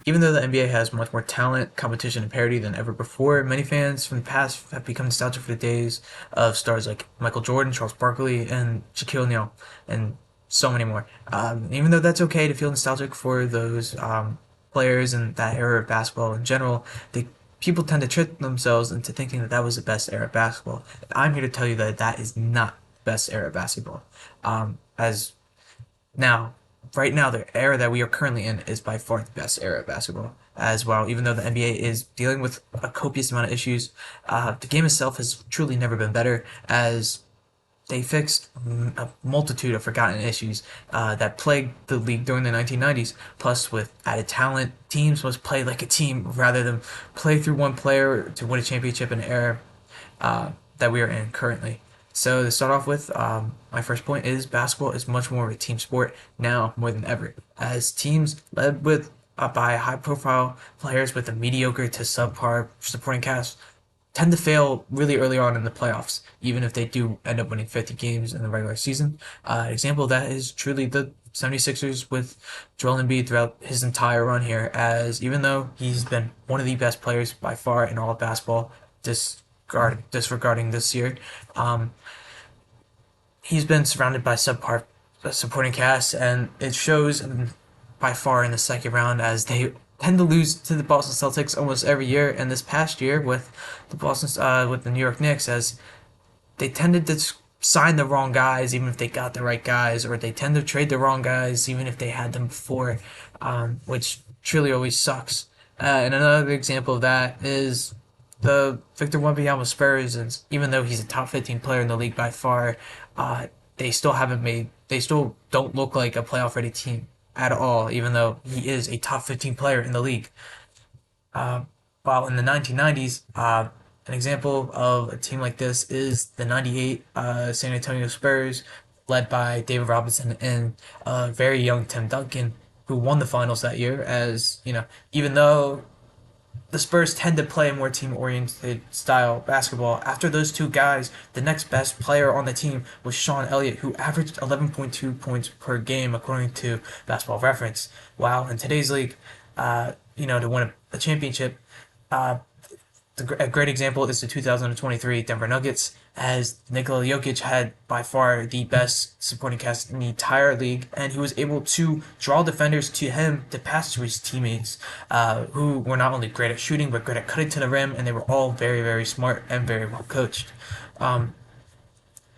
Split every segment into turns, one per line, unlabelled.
Even though the NBA has much more talent, competition, and parity than ever before, many fans from the past have become nostalgic for the days of stars like Michael Jordan, Charles Barkley, and Shaquille O'Neal, and so many more. Even though that's okay to feel nostalgic for those players and that era of basketball in general, people tend to trick themselves into thinking that that was the best era of basketball. I'm here to tell you that that is not the best era of basketball. As now, right now, the era that we are currently in is by far the best era of basketball as well. Even though the NBA is dealing with a copious amount of issues, the game itself has truly never been better as they fixed a multitude of forgotten issues that plagued the league during the 1990s. Plus, with added talent, teams must play like a team rather than play through one player to win a championship in an era that we are in currently. So to start off with, my first point is basketball is much more of a team sport now more than ever, as teams led with by high-profile players with a mediocre to subpar supporting cast tend to fail really early on in the playoffs, even if they do end up winning 50 games in the regular season. An example of that is truly the 76ers with Joel Embiid throughout his entire run here, as even though he's been one of the best players by far in all of basketball, disregarding this year, um, he's been surrounded by subpar supporting cast, and it shows by far in the second round as they tend to lose to the Boston Celtics almost every year. And this past year with with the New York Knicks, as they tended to sign the wrong guys, even if they got the right guys, or they tend to trade the wrong guys, even if they had them before, which truly always sucks. And another example of that is the Victor Wembanyama Spurs, and even though he's a top 15 player in the league by far, uh, they still don't look like a playoff ready team at all, even though he is a top 15 player in the league. Uh, while in the 1990s, an example of a team like this is the 98 San Antonio Spurs, led by David Robinson and very young Tim Duncan, who won the finals that year. As you know, even though the Spurs tend to play a more team-oriented style basketball. After those two guys, the next best player on the team was Sean Elliott, who averaged 11.2 points per game according to Basketball Reference. Wow, in today's league, to win a championship, uh, a great example is the 2023 Denver Nuggets, as Nikola Jokic had by far the best supporting cast in the entire league, and he was able to draw defenders to him to pass to his teammates, who were not only great at shooting but great at cutting to the rim, and they were all very, very smart and very well coached. Um,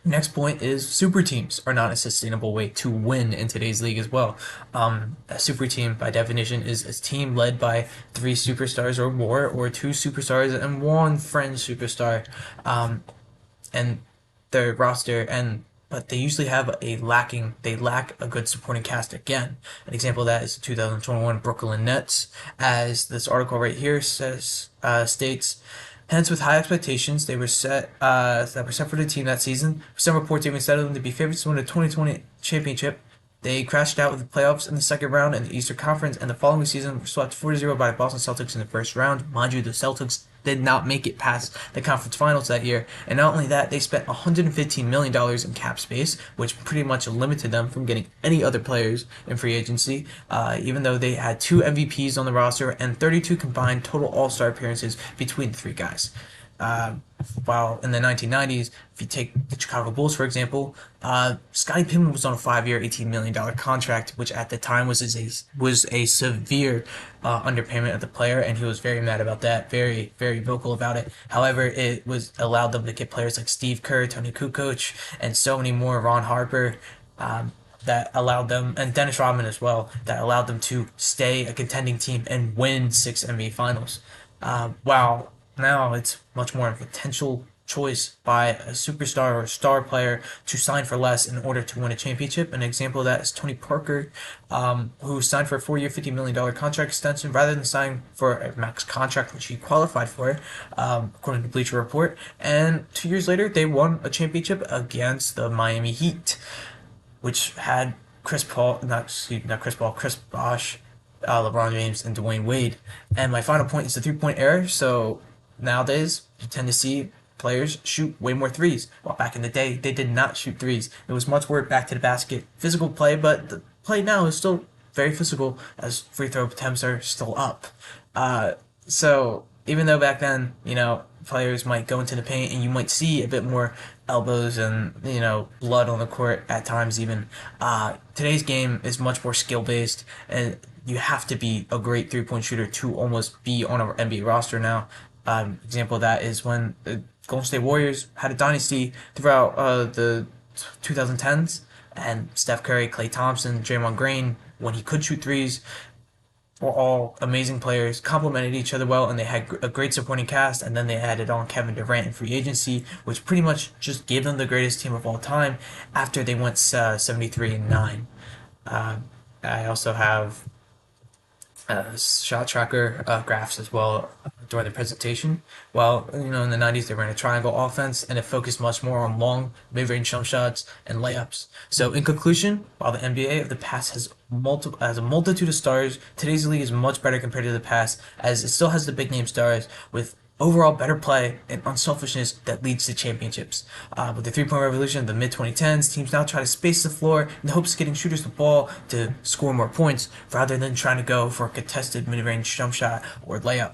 Next point is super teams are not a sustainable way to win in today's league as well. A super team, by definition, is a team led by three superstars or more, or two superstars and one fringe superstar, and their roster. And but they usually have they lack a good supporting cast again. An example of that is the 2021 Brooklyn Nets, as this article right here states. Hence, with high expectations, they were set that were set for the team that season. Some reports even said them to be favorites to win the 2020 championship. They crashed out with the playoffs in the second round in the Eastern Conference, and the following season were swept 4-0 by the Boston Celtics in the first round. Mind you, the Celtics did not make it past the conference finals that year, and not only that, they spent $115 million in cap space, which pretty much limited them from getting any other players in free agency, even though they had two MVPs on the roster and 32 combined total All-Star appearances between the three guys. Uh, while in the 1990s, if you take the Chicago Bulls, for example, Scottie Pippen was on a 5-year, $18 million contract, which at the time was a severe underpayment of the player, and he was very mad about that, very, very vocal about it. However, it was allowed them to get players like Steve Kerr, Tony Kukoc, and so many more, Ron Harper, that allowed them, and Dennis Rodman as well, that allowed them to stay a contending team and win 6 NBA Finals. While now it's much more of a potential choice by a superstar or a star player to sign for less in order to win a championship. An example of that is Tony Parker, who signed for a 4-year, $50 million contract extension rather than signing for a max contract, which he qualified for, according to Bleacher Report. And 2 years later, they won a championship against the Miami Heat, which had Chris Paul, not Chris Paul, Chris Bosh, LeBron James, and Dwayne Wade. And my final point is the three-point era. So nowadays, you tend to see players shoot way more threes. While back in the day, they did not shoot threes. It was much more back to the basket, physical play, but the play now is still very physical as free throw attempts are still up. So even though back then, players might go into the paint and you might see a bit more elbows and blood on the court at times even. Today's game is much more skill based, and you have to be a great 3 point shooter to almost be on an NBA roster now. Example of that is when the Golden State Warriors had a dynasty throughout the 2010s, and Steph Curry, Klay Thompson, Draymond Green, when he could shoot threes, were all amazing players, complemented each other well, and they had a great supporting cast. And then they added on Kevin Durant in free agency, which pretty much just gave them the greatest team of all time after they went 73-9. Uh, I also have shot tracker graphs as well during the presentation. Well, in the 90's they ran a triangle offense and it focused much more on long mid-range jump shots and layups. So in conclusion, while the NBA of the past has a multitude of stars, today's league is much better compared to the past, as it still has the big name stars with overall better play and unselfishness that leads to championships. With the 3 point revolution of the mid 2010s, teams now try to space the floor in the hopes of getting shooters the ball to score more points rather than trying to go for a contested mid range jump shot or layup.